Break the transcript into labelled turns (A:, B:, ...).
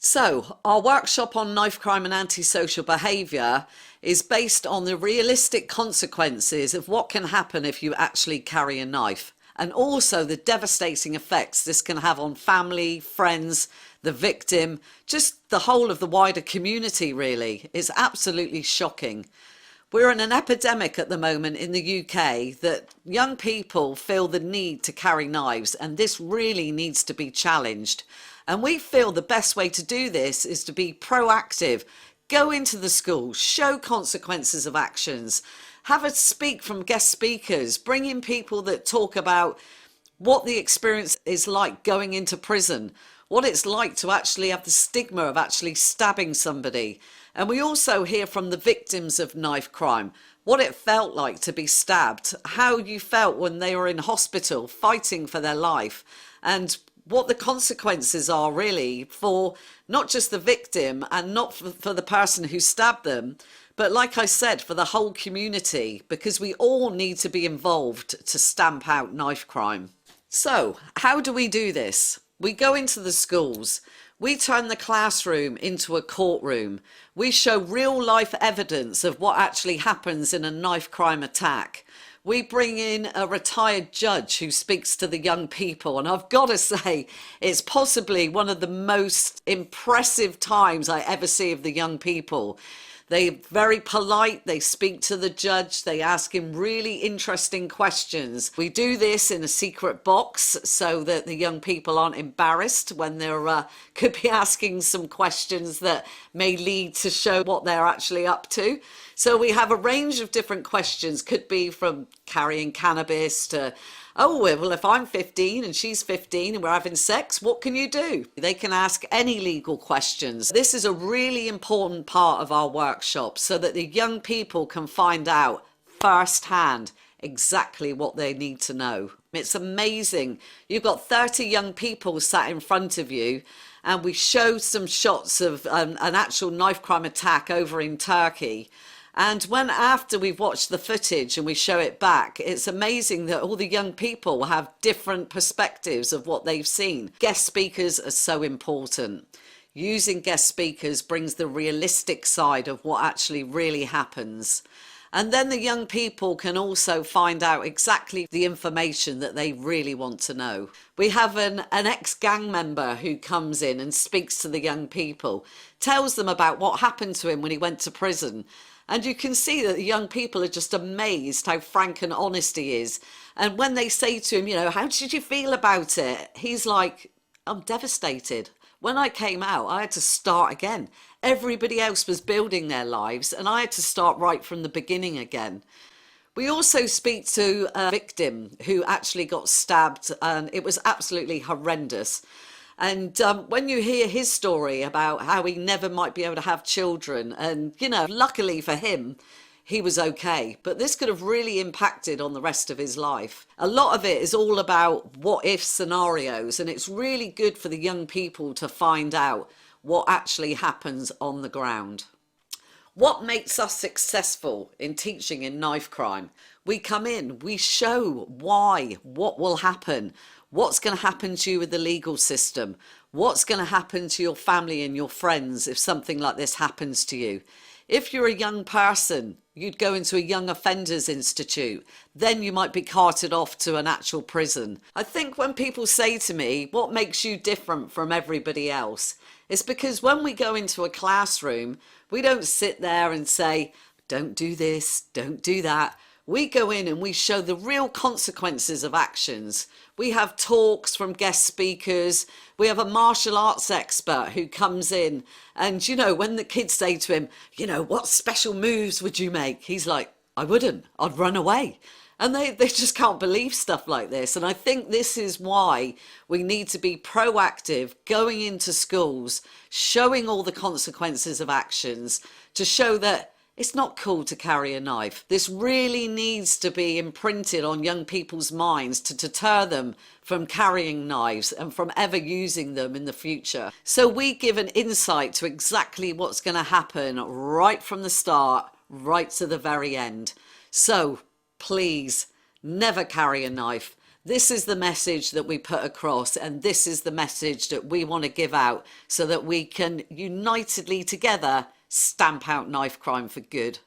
A: So, our workshop on knife crime and antisocial behaviour is based on the realistic consequences of what can happen if you actually carry a knife, and also the devastating effects this can have on family, friends, the victim, just the whole of the wider community, really. It's absolutely shocking. We're in an epidemic at the moment in the UK that young people feel the need to carry knives, and this really needs to be challenged. And we feel the best way to do this is to be proactive, go into the schools, show consequences of actions, have a speak from guest speakers, bring in people that talk about what the experience is like going into prison, what it's like to actually have the stigma of actually stabbing somebody. And we also hear from the victims of knife crime, what it felt like to be stabbed, how you felt when they were in hospital fighting for their life, and what the consequences are really for not just the victim and not for the person who stabbed them, but like I said, for the whole community, because we all need to be involved to stamp out knife crime. So, how do we do this? We go into the schools. We turn the classroom into a courtroom. We show real life evidence of what actually happens in a knife crime attack. We bring in a retired judge who speaks to the young people. And I've got to say, it's possibly one of the most impressive times I ever see of the young people. They're very polite, they speak to the judge, they ask him really interesting questions. We do this in a secret box so that the young people aren't embarrassed when they're could be asking some questions that may lead to show what they're actually up to. So we have a range of different questions, could be from carrying cannabis to, oh, well, if I'm 15 and she's 15 and we're having sex, what can you do? They can ask any legal questions. This is a really important part of our workshop so that the young people can find out firsthand exactly what they need to know. It's amazing. You've got 30 young people sat in front of you, and we show some shots of an actual knife crime attack over in Turkey. And when after we've watched the footage and we show it back, it's amazing that all the young people have different perspectives of what they've seen. Guest speakers are so important. Using guest speakers brings the realistic side of what actually really happens. And then the young people can also find out exactly the information that they really want to know. We have an ex-gang member who comes in and speaks to the young people, tells them about what happened to him when he went to prison. And you can see that the young people are just amazed how frank and honest he is. And when they say to him, you know, how did you feel about it? He's like, I'm devastated. When I came out, I had to start again. Everybody else was building their lives and I had to start right from the beginning again. We also speak to a victim who actually got stabbed, and it was absolutely horrendous. And when you hear his story about how he never might be able to have children, and, you know, luckily for him, he was okay. But this could have really impacted on the rest of his life. A lot of it is all about what if scenarios, and it's really good for the young people to find out what actually happens on the ground. What makes us successful in teaching in knife crime? We come in, we show why, what will happen, what's going to happen to you with the legal system, what's going to happen to your family and your friends if something like this happens to you. If you're a young person, you'd go into a young offenders institute, then you might be carted off to an actual prison. I think when people say to me, what makes you different from everybody else? It's because when we go into a classroom, we don't sit there and say, don't do this, don't do that. We go in and we show the real consequences of actions. We have talks from guest speakers. We have a martial arts expert who comes in, and, you know, when the kids say to him, you know, what special moves would you make? He's like, I wouldn't, I'd run away. And they just can't believe stuff like this. And I think this is why we need to be proactive, going into schools, showing all the consequences of actions to show that it's not cool to carry a knife. This really needs to be imprinted on young people's minds to deter them from carrying knives and from ever using them in the future. So we give an insight to exactly what's going to happen right from the start, right to the very end. So please, never carry a knife. This is the message that we put across, and this is the message that we want to give out so that we can unitedly together stamp out knife crime for good.